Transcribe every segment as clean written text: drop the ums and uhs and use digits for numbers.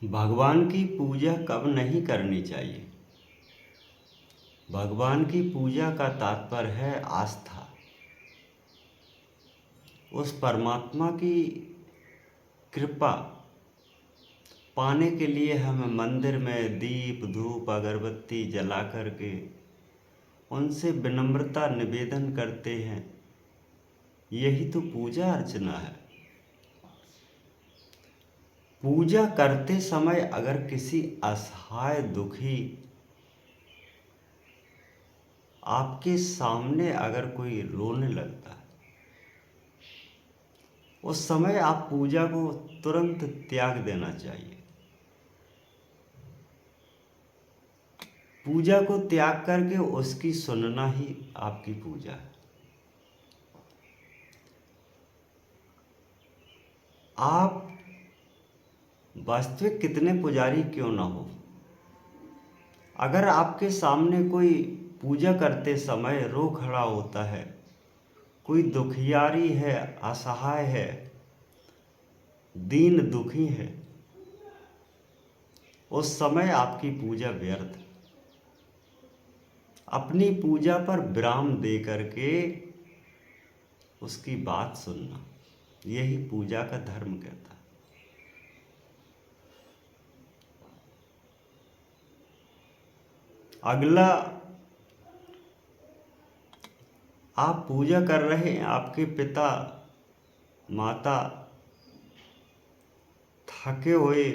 भगवान की पूजा कब नहीं करनी चाहिए। भगवान की पूजा का तात्पर्य है आस्था। उस परमात्मा की कृपा पाने के लिए हम मंदिर में दीप धूप अगरबत्ती जला करके उनसे विनम्रता निवेदन करते हैं। यही तो पूजा अर्चना है। पूजा करते समय अगर किसी असहाय दुखी आपके सामने अगर कोई रोने लगता है, उस समय आप पूजा को तुरंत त्याग देना चाहिए। पूजा को त्याग करके उसकी सुनना ही आपकी पूजा है। आप वास्तविक कितने पुजारी क्यों ना हो, अगर आपके सामने कोई पूजा करते समय रो खड़ा होता है, कोई दुखियारी है, असहाय है, दीन दुखी है, उस समय आपकी पूजा व्यर्थ है। अपनी पूजा पर विराम दे करके उसकी बात सुनना, यही पूजा का धर्म कहता है। अगला, आप पूजा कर रहे हैं, आपके पिता माता थके हुए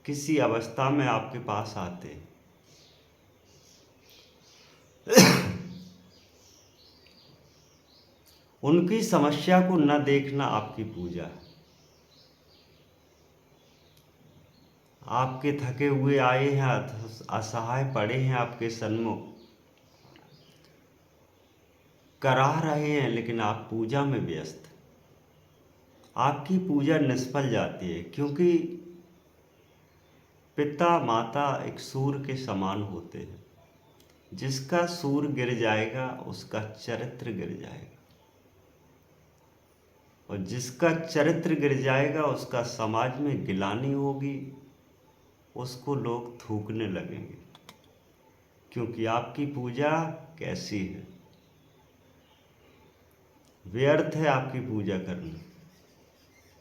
किसी अवस्था में आपके पास आते हैं। उनकी समस्या को न देखना आपकी पूजा है। आपके थके हुए आए हैं, असहाय पड़े हैं आपके सन्मुख, कराह रहे हैं, लेकिन आप पूजा में व्यस्त। आपकी पूजा निष्फल जाती है, क्योंकि पिता माता एक सूर्य के समान होते हैं। जिसका सूर्य गिर जाएगा उसका चरित्र गिर जाएगा, और जिसका चरित्र गिर जाएगा उसका समाज में गिलानी होगी, उसको लोग थूकने लगेंगे। क्योंकि आपकी पूजा कैसी है, व्यर्थ है आपकी पूजा करना।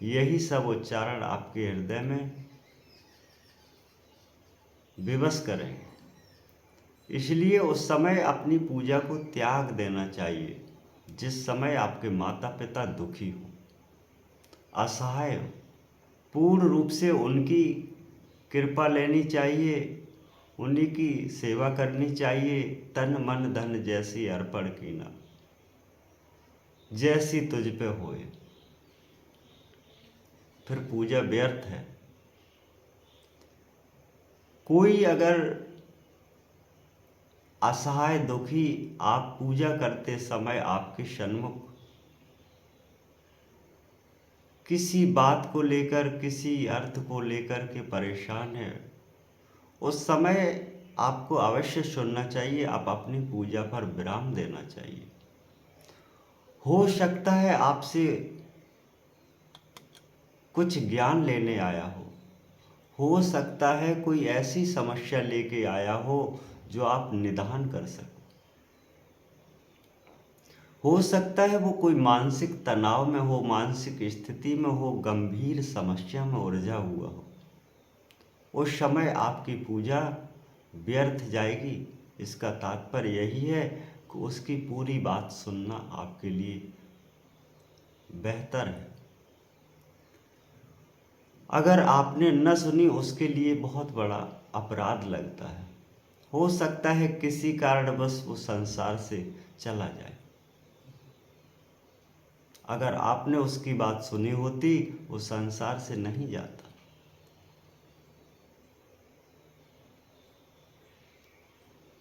यही सब उच्चारण आपके हृदय में विवश करेंगे। इसलिए उस समय अपनी पूजा को त्याग देना चाहिए जिस समय आपके माता पिता दुखी हो, असहाय हो। पूर्ण रूप से उनकी कृपा लेनी चाहिए, उन्हीं की सेवा करनी चाहिए। तन मन धन जैसी अर्पण कीना, जैसी तुझ पे होए। फिर पूजा व्यर्थ है। कोई अगर असहाय दुखी आप पूजा करते समय आपके सन्मुख किसी बात को लेकर, किसी अर्थ को लेकर के परेशान है, उस समय आपको अवश्य सुनना चाहिए। आप अपनी पूजा पर विराम देना चाहिए। हो सकता है आपसे कुछ ज्ञान लेने आया हो सकता है कोई ऐसी समस्या लेके आया हो जो आप निदान कर सको। हो सकता है वो कोई मानसिक तनाव में हो, मानसिक स्थिति में हो, गंभीर समस्या में उलझा हुआ हो। उस समय आपकी पूजा व्यर्थ जाएगी। इसका तात्पर्य यही है कि उसकी पूरी बात सुनना आपके लिए बेहतर है। अगर आपने न सुनी, उसके लिए बहुत बड़ा अपराध लगता है। हो सकता है किसी कारणवश वो संसार से चला जाए। अगर आपने उसकी बात सुनी होती, वो संसार से नहीं जाता।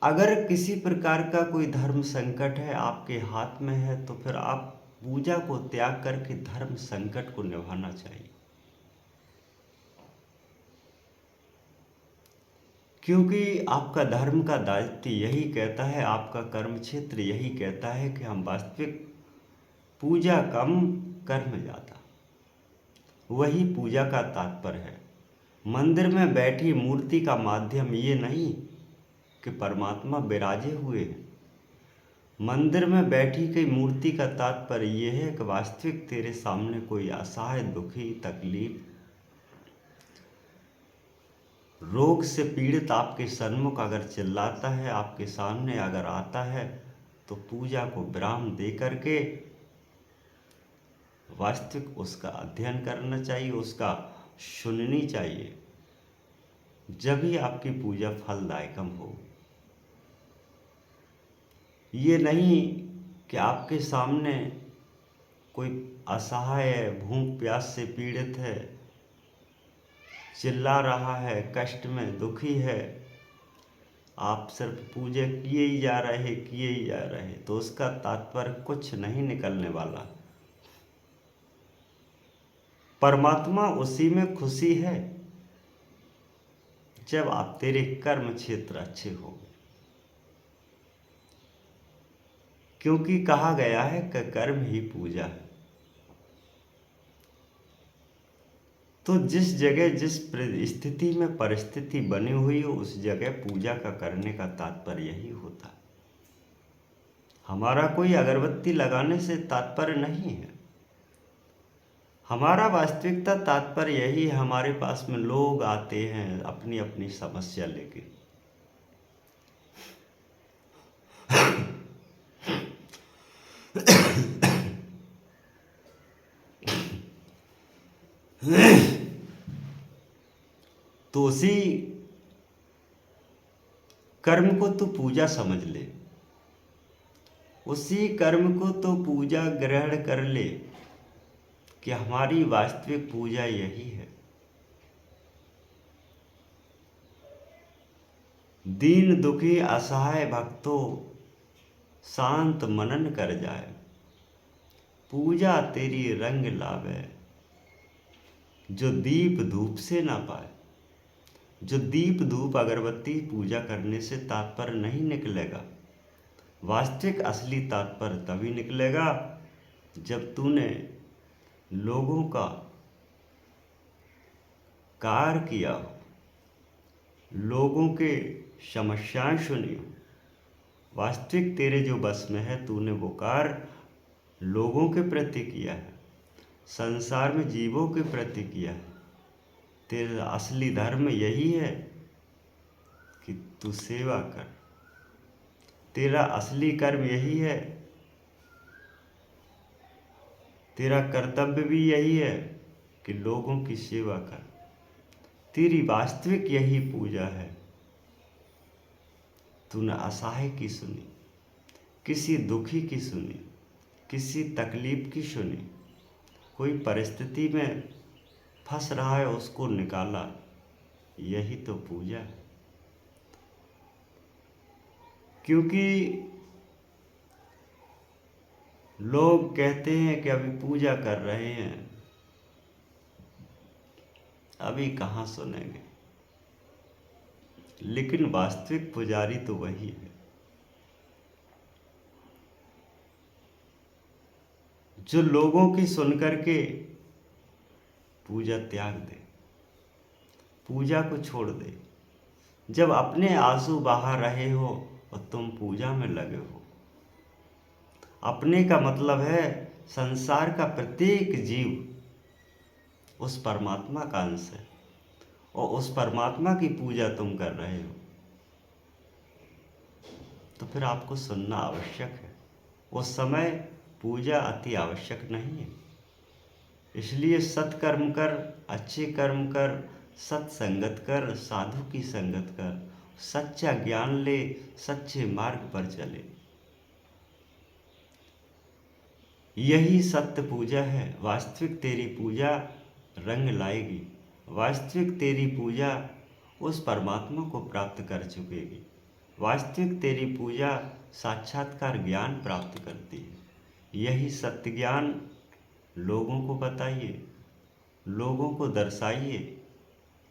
अगर किसी प्रकार का कोई धर्म संकट है, आपके हाथ में है, तो फिर आप पूजा को त्याग करके धर्म संकट को निभाना चाहिए। क्योंकि आपका धर्म का दायित्व यही कहता है, आपका कर्म क्षेत्र यही कहता है कि हम वास्तविक पूजा कम कर्म ज़्यादा, वही पूजा का तात्पर्य है। मंदिर में बैठी मूर्ति का माध्यम ये नहीं कि परमात्मा विराजे हुए हैं। मंदिर में बैठी गई मूर्ति का तात्पर्य यह है कि वास्तविक तेरे सामने कोई असहाय, दुखी, तकलीफ, रोग से पीड़ित आपके सन्मुख अगर चिल्लाता है, आपके सामने अगर आता है, तो पूजा को विराम दे करके वास्तविक उसका अध्ययन करना चाहिए, उसका सुननी चाहिए। जब ही आपकी पूजा फलदायकम हो। ये नहीं कि आपके सामने कोई असहाय है, भूख प्यास से पीड़ित है, चिल्ला रहा है, कष्ट में दुखी है, आप सिर्फ पूजा किए ही जा रहे, तो उसका तात्पर्य कुछ नहीं निकलने वाला। परमात्मा उसी में खुशी है जब आप तेरे कर्म क्षेत्र अच्छे हो, क्योंकि कहा गया है कि कर्म ही पूजा है। तो जिस जगह, जिस स्थिति में परिस्थिति बनी हुई हो, उस जगह पूजा का करने का तात्पर्य यही होता है। हमारा कोई अगरबत्ती लगाने से तात्पर्य नहीं है। हमारा वास्तविकता तात्पर्य यही है, हमारे पास में लोग आते हैं अपनी अपनी समस्या लेके। तो उसी कर्म को तू पूजा समझ ले, उसी कर्म को तो पूजा ग्रहण कर ले कि हमारी वास्तविक पूजा यही है। दीन दुखी असहाय भक्तों शांत मनन कर जाए, पूजा तेरी रंग लावे, जो दीप धूप से ना पाए। जो दीप धूप अगरबत्ती पूजा करने से तात्पर्य नहीं निकलेगा। वास्तविक असली तात्पर्य तभी निकलेगा जब तूने लोगों का कार्य किया हो, लोगों के समस्याएं सुनी हो। वास्तविक तेरे जो बस में है, तूने वो कार्य लोगों के प्रति किया है, संसार में जीवों के प्रति किया है। तेरा असली धर्म यही है कि तू सेवा कर। तेरा असली कर्म यही है, तेरा कर्तव्य भी यही है कि लोगों की सेवा कर। तेरी वास्तविक यही पूजा है। तूने असहाय की सुनी, किसी दुखी की सुनी, किसी तकलीफ की सुनी, कोई परिस्थिति में फंस रहा है उसको निकाला, यही तो पूजा है। क्योंकि लोग कहते हैं कि अभी पूजा कर रहे हैं, अभी कहाँ सुनेंगे, लेकिन वास्तविक पुजारी तो वही है जो लोगों की सुनकर के पूजा त्याग दे, पूजा को छोड़ दे। जब अपने आंसू बहा रहे हो और तुम पूजा में लगे हो, अपने का मतलब है संसार का प्रत्येक जीव उस परमात्मा का अंश है और उस परमात्मा की पूजा तुम कर रहे हो, तो फिर आपको सुनना आवश्यक है। उस समय पूजा अति आवश्यक नहीं है। इसलिए सत्कर्म कर, अच्छे कर्म कर, सत्संगत कर, साधु की संगत कर, सच्चा ज्ञान ले, सच्चे मार्ग पर चले। यही सत्य पूजा है। वास्तविक तेरी पूजा रंग लाएगी, वास्तविक तेरी पूजा उस परमात्मा को प्राप्त कर चुकेगी, वास्तविक तेरी पूजा साक्षात्कार ज्ञान प्राप्त करती है। यही सत्य ज्ञान लोगों को बताइए, लोगों को दर्शाइए।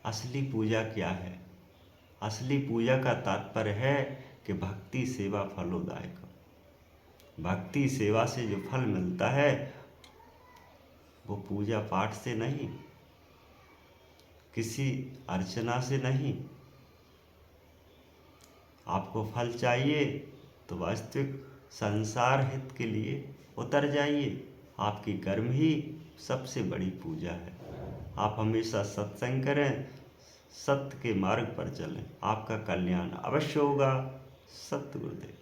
असली पूजा क्या है? असली पूजा का तात्पर्य है कि भक्ति सेवा फलोदायक। भक्ति सेवा से जो फल मिलता है वो पूजा पाठ से नहीं। किसी अर्चना से नहीं। आपको फल चाहिए तो वास्तविक संसार हित के लिए उतर जाइए। आपकी कर्म ही सबसे बड़ी पूजा है। आप हमेशा सत्संग करें, सत्य के मार्ग पर चलें, आपका कल्याण अवश्य होगा। सत्य गुरुदेव।